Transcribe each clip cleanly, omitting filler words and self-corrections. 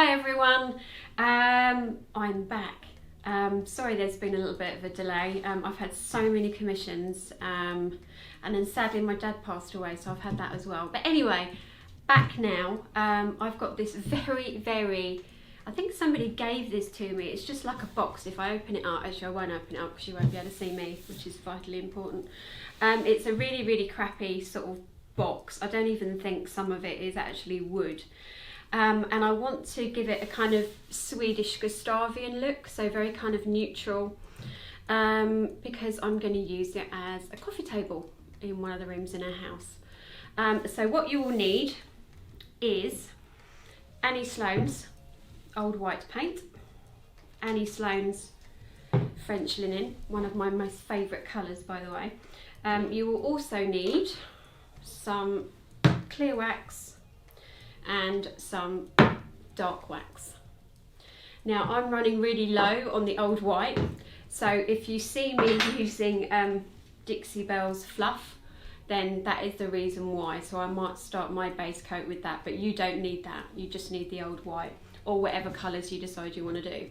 Hi everyone, I'm back. Sorry there's been a little bit of a delay. I've had so many commissions and then sadly my dad passed away, so I've had that as well. But anyway, back now. I've got this very, I think somebody gave this to me. It's just like a box. If I open it up, actually I won't open it up because you won't be able to see me, which is vitally important. It's a really crappy sort of box. I don't even think some of it is actually wood. And I want to give it a kind of Swedish Gustavian look, so very kind of neutral, because I'm going to use it as a coffee table in one of the rooms in our house. So what you will need is Annie Sloan's old white paint, Annie Sloan's French linen, one of my most favourite colours by the way. You will also need some clear wax and some dark wax. Now I'm running really low on the old white, so if you see me using Dixie Belle's fluff, then that is the reason why. So I might start my base coat with that, but you don't need that. You just need the old white or whatever colours you decide you want to do.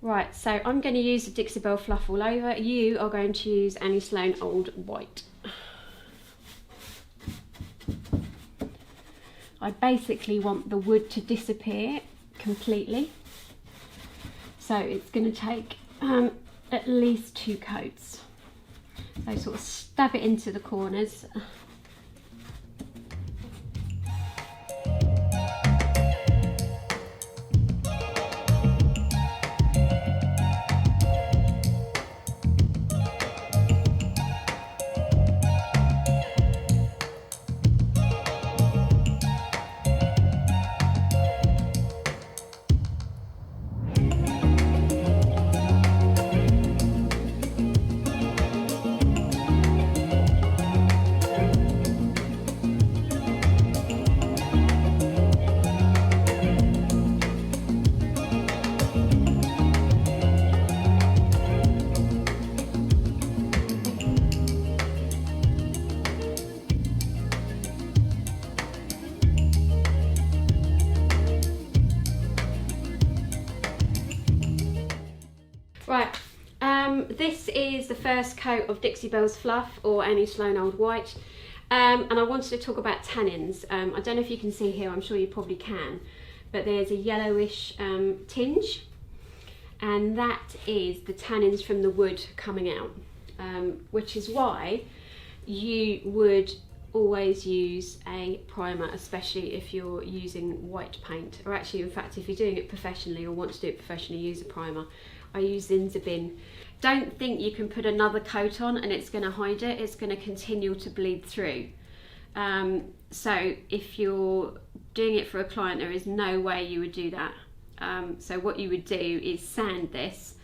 Right, so I'm going to use the Dixie Belle fluff all over. You are going to use Annie Sloan old white. I basically want the wood to disappear completely, so it's going to take at least 2 coats. So sort of stab it into the corners. Right, this is the first coat of Dixie Belle's fluff or Annie Sloan old white, and I wanted to talk about tannins. I don't know if you can see here, I'm sure you probably can, but there's a yellowish tinge, and that is the tannins from the wood coming out, which is why you would always use a primer, especially if you're using white paint, or actually in fact if you're doing it professionally or want to do it professionally, use a primer. I use Zinzabin. Don't think you can put another coat on and it's going to hide it. It's going to continue to bleed through. So if you're doing it for a client, there is no way you would do that. So what you would do is sand this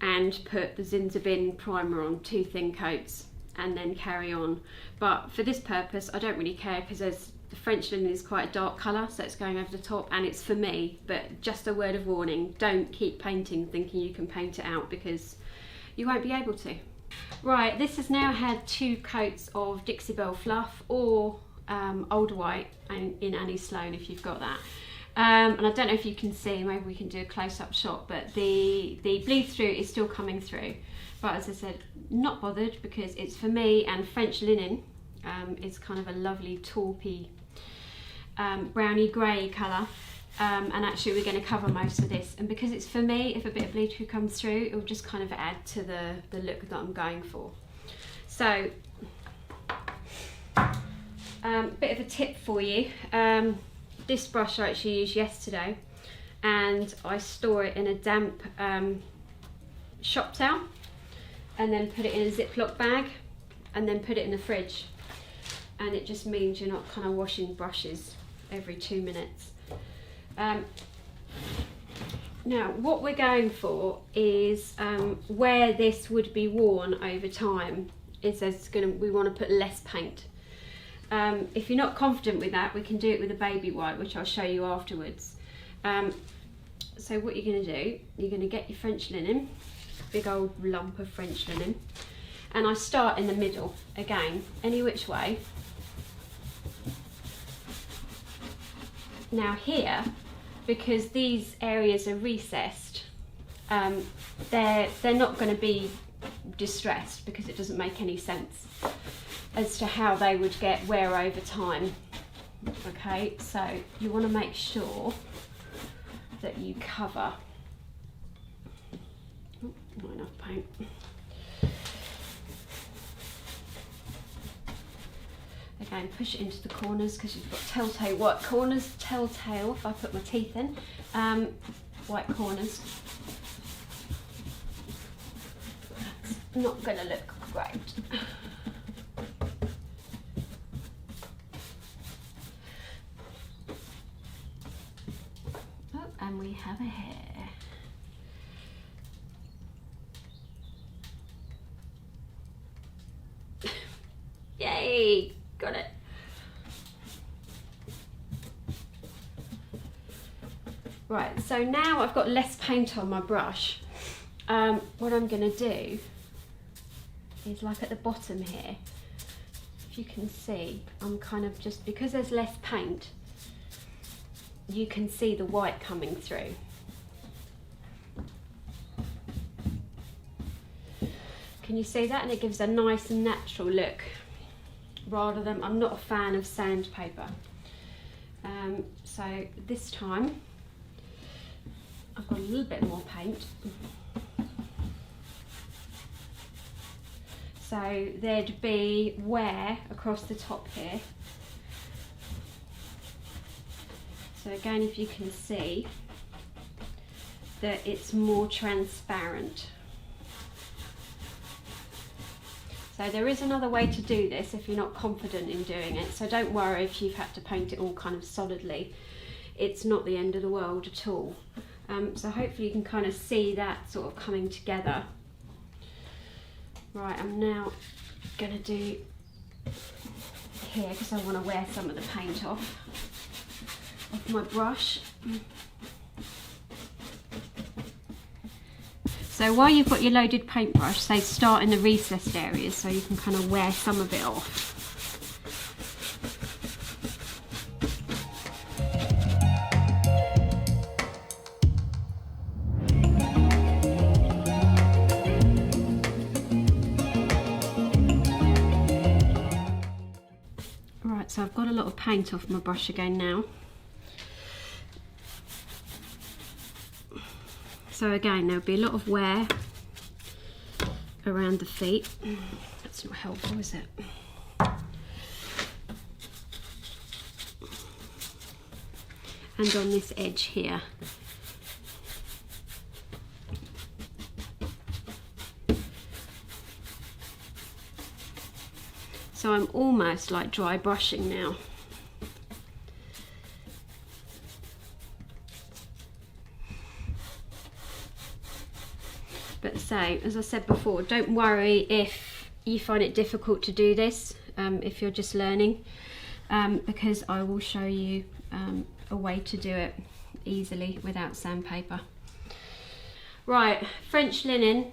and put the Zinzabin primer on 2 thin coats and then carry on. But for this purpose, I don't really care because the French linen is quite a dark colour, so it's going over the top and it's for me. But just a word of warning, don't keep painting thinking you can paint it out because you won't be able to. Right, this has now had 2 coats of Dixie Belle fluff or old white in Annie Sloan if you've got that. And I don't know if you can see, maybe we can do a close-up shot, but the bleed through is still coming through. But as I said, not bothered because it's for me, and French linen is kind of a lovely taupey browny grey colour, and actually we're going to cover most of this, and because it's for me, if a bit of bleed through comes through, it will just kind of add to the look that I'm going for. So bit of a tip for you, this brush I actually used yesterday and I store it in a damp shop towel and then put it in a Ziploc bag and then put it in the fridge, and it just means you're not kind of washing brushes every 2 minutes. Now what we're going for is where this would be worn over time is we want to put less paint. If you're not confident with that, we can do it with a baby white, which I'll show you afterwards. So what you're going to do, you're going to get your French linen, big old lump of French linen, and I start in the middle again, any which way, Now here, because these areas are recessed, they're not going to be distressed, because it doesn't make any sense as to how they would get wear over time. Okay, so you want to make sure that you cover. Oh, not enough paint. Again, push it into the corners, because you've got telltale white corners. Telltale, if I put my teeth in, white corners. That's not going to look great. Oh, and we have a hair. Yay! Got it. Right, so now I've got less paint on my brush. What I'm going to do is, like at the bottom here, if you can see, I'm kind of just, because there's less paint, you can see the white coming through. Can you see that? And it gives a nice and natural look, rather than, I'm not a fan of sandpaper. So this time I've got a little bit more paint. So there'd be wear across the top here. So again, if you can see that it's more transparent. So there is another way to do this if you're not confident in doing it. So don't worry if you've had to paint it all kind of solidly. It's not the end of the world at all. So hopefully you can kind of see that sort of coming together. Right, I'm now going to do here, because I want to wear some of the paint off my brush. So while you've got your loaded paintbrush, say start in the recessed areas so you can kind of wear some of it off. Right, so I've got a lot of paint off my brush again now. So again, there'll be a lot of wear around the feet. That's not helpful, is it? And on this edge here. So I'm almost like dry brushing now. But so, as I said before, don't worry if you find it difficult to do this, if you're just learning, because I will show you a way to do it easily without sandpaper. Right, French linen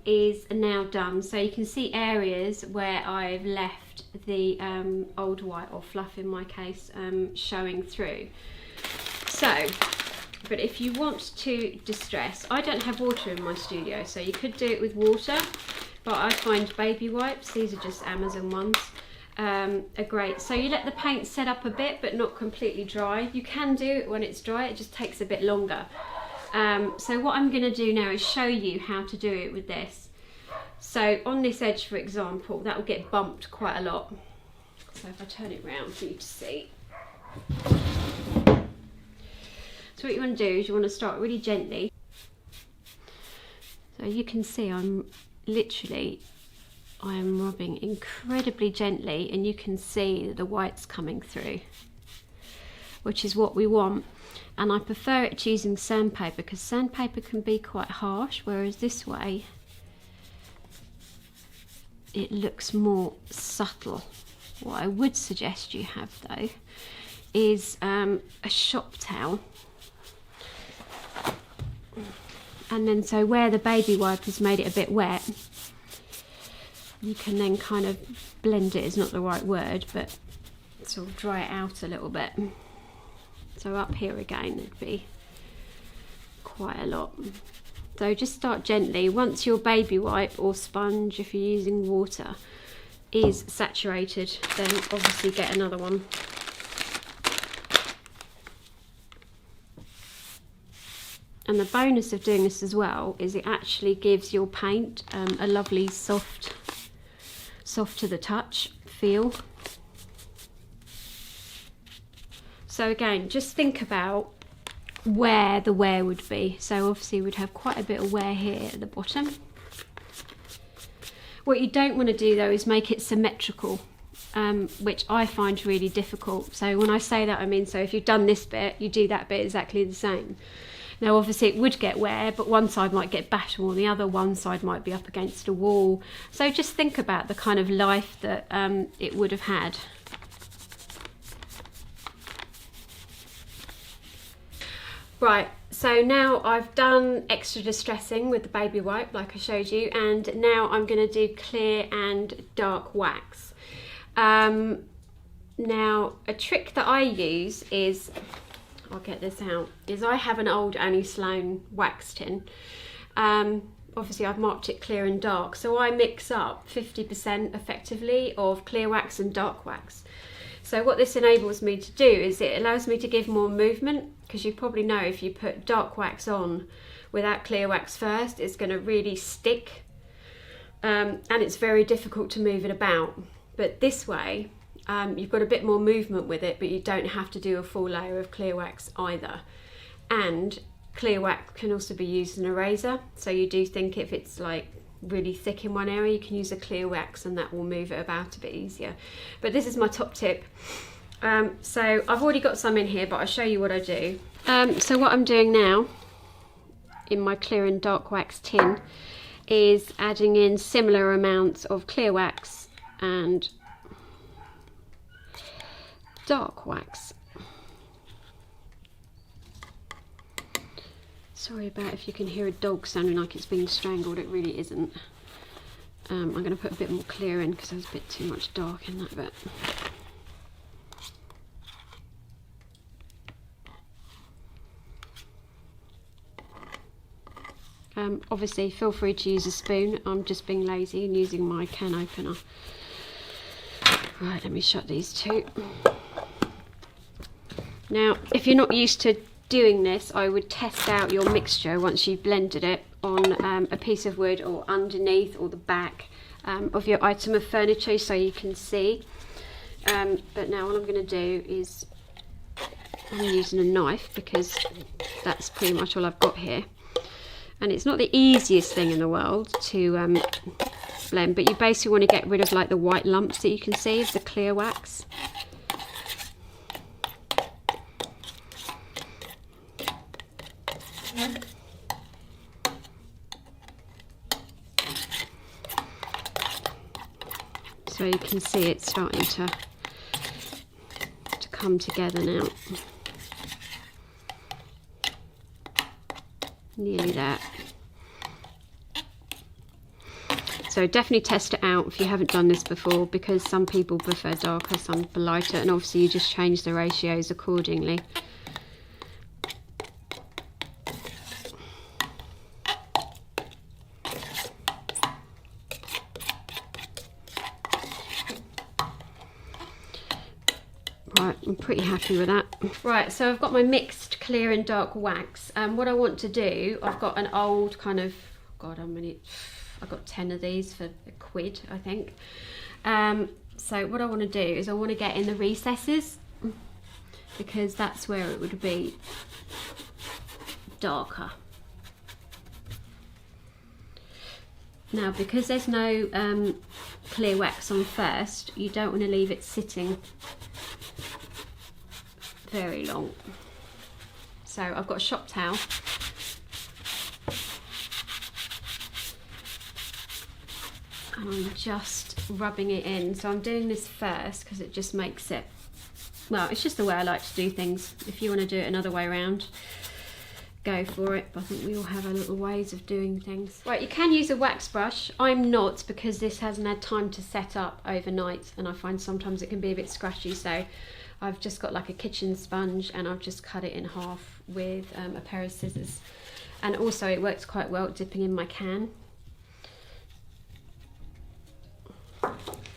is now done. So you can see areas where I've left the old white, or fluff in my case, showing through. So, but if you want to distress, I don't have water in my studio, so you could do it with water, but I find baby wipes, these are just Amazon ones, are great. So you let the paint set up a bit, but not completely dry. You can do it when it's dry, it just takes a bit longer. So what I'm going to do now is show you how to do it with this. So on this edge, for example, that will get bumped quite a lot. So if I turn it round for you to see. So what you want to do is you want to start really gently. So you can see I'm rubbing incredibly gently, and you can see that the white's coming through, which is what we want. And I prefer it to using sandpaper, because sandpaper can be quite harsh, whereas this way it looks more subtle. What I would suggest you have though is a shop towel. And then so where the baby wipe has made it a bit wet, you can then kind of blend it, is not the right word, but sort of dry it out a little bit. So up here again there'd be quite a lot. So just start gently. Once your baby wipe or sponge, if you're using water, is saturated, then obviously get another one. And the bonus of doing this as well is it actually gives your paint a lovely soft to the touch feel. So again, just think about where the wear would be. So obviously we'd have quite a bit of wear here at the bottom. What you don't want to do though is make it symmetrical, which I find really difficult. So when I say that, I mean, so if you've done this bit, you do that bit exactly the same. Now obviously it would get wear, but one side might get battered or the other one side might be up against a wall. So just think about the kind of life that it would have had. Right, so now I've done extra distressing with the baby wipe like I showed you, and now I'm going to do clear and dark wax. Now a trick that I use is, I'll get this out, is I have an old Annie Sloan wax tin. Obviously I've marked it clear and dark, so I mix up 50% effectively of clear wax and dark wax. So what this enables me to do is it allows me to give more movement, because you probably know if you put dark wax on without clear wax first, it's going to really stick, and it's very difficult to move it about. But this way you've got a bit more movement with it, but you don't have to do a full layer of clear wax either. And clear wax can also be used as an eraser, so you do think if it's like really thick in one area, you can use a clear wax and that will move it about a bit easier. But this is my top tip. So I've already got some in here, but I'll show you what I do. So what I'm doing now in my clear and dark wax tin is adding in similar amounts of clear wax and dark wax. Sorry about if you can hear a dog sounding like it's being strangled, it really isn't. I'm going to put a bit more clear in because there's a bit too much dark in that bit. Obviously feel free to use a spoon. I'm just being lazy and using my can opener. Right, let me shut these two. Now if you're not used to doing this, I would test out your mixture once you've blended it on a piece of wood or underneath or the back of your item of furniture so you can see. But now all I'm going to do is, I'm using a knife because that's pretty much all I've got here. And it's not the easiest thing in the world to blend, but you basically want to get rid of like the white lumps that you can see of the clear wax. So you can see it's starting to come together now. Nearly there. So definitely test it out if you haven't done this before, because some people prefer darker, some prefer lighter, and obviously you just change the ratios accordingly. Right, I'm pretty happy with that. Right, so I've got my mixed clear and dark wax. What I want to do, I've got an old kind of, God, I've got 10 of these for £1, I think. So what I want to do is I want to get in the recesses, because that's where it would be darker. Now, because there's no clear wax on first, you don't want to leave it sitting very long. So I've got a shop towel. And I'm just rubbing it in. So I'm doing this first because it just makes it, well, it's just the way I like to do things. If you want to do it another way around, go for it. But I think we all have our little ways of doing things. Right, you can use a wax brush. I'm not, because this hasn't had time to set up overnight, and I find sometimes it can be a bit scratchy, so I've just got like a kitchen sponge and I've just cut it in half with a pair of scissors. And also it works quite well dipping in my can.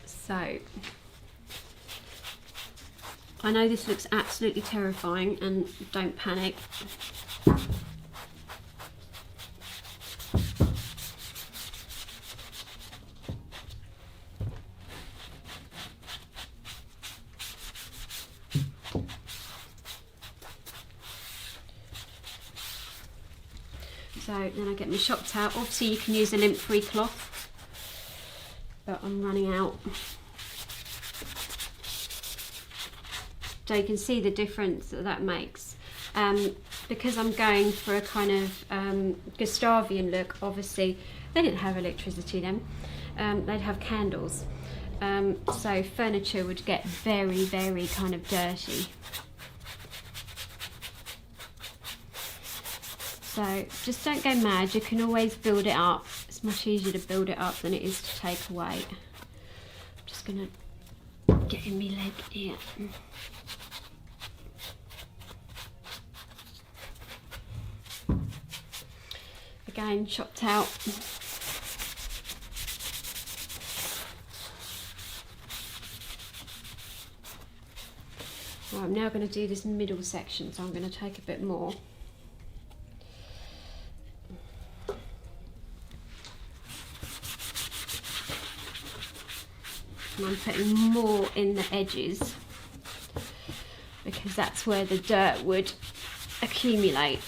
So I know this looks absolutely terrifying, and don't panic. So then I get my shop towel. Obviously you can use a lint-free cloth, but I'm running out. So you can see the difference that makes. Because I'm going for a kind of Gustavian look, obviously they didn't have electricity then, they'd have candles. So furniture would get very, very kind of dirty. So just don't go mad, you can always build it up. It's much easier to build it up than it is to take away. I'm just gonna get in my leg here. Again, chopped out. Well, I'm now going to do this middle section, so I'm going to take a bit more. And I'm putting more in the edges because that's where the dirt would accumulate.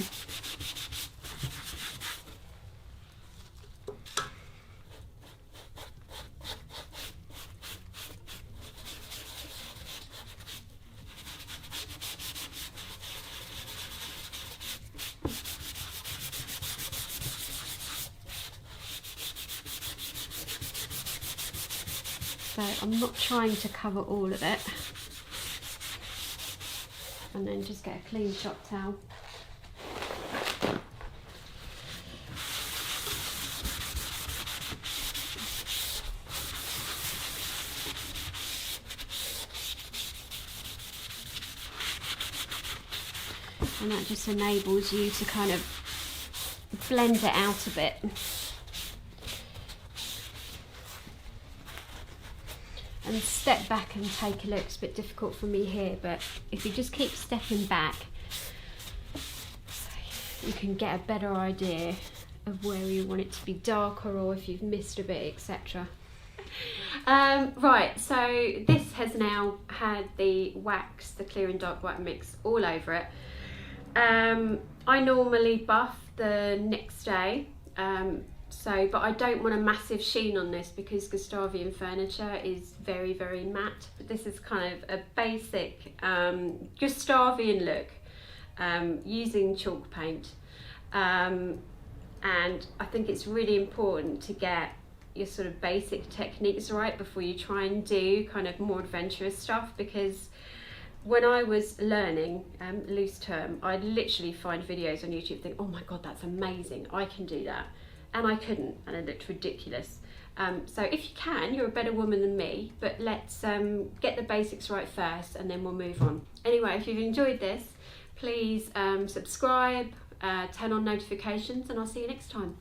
So I'm not trying to cover all of it. And then just get a clean shop towel. And that just enables you to kind of blend it out a bit. And step back and take a look. It's a bit difficult for me here, but if you just keep stepping back, you can get a better idea of where you want it to be darker or if you've missed a bit, etc. Right, so this has now had the wax, the clear and dark white mix all over it. I normally buff the next day, but I don't want a massive sheen on this because Gustavian furniture is very, very matte. This is kind of a basic Gustavian look using chalk paint. And I think it's really important to get your sort of basic techniques right before you try and do kind of more adventurous stuff, because when I was learning loose term, I'd literally find videos on YouTube think, oh my god, that's amazing, I can do that. And I couldn't, and it looked ridiculous. So if you can, you're a better woman than me, but let's get the basics right first and then we'll move on. Anyway, if you've enjoyed this, please subscribe, turn on notifications, and I'll see you next time.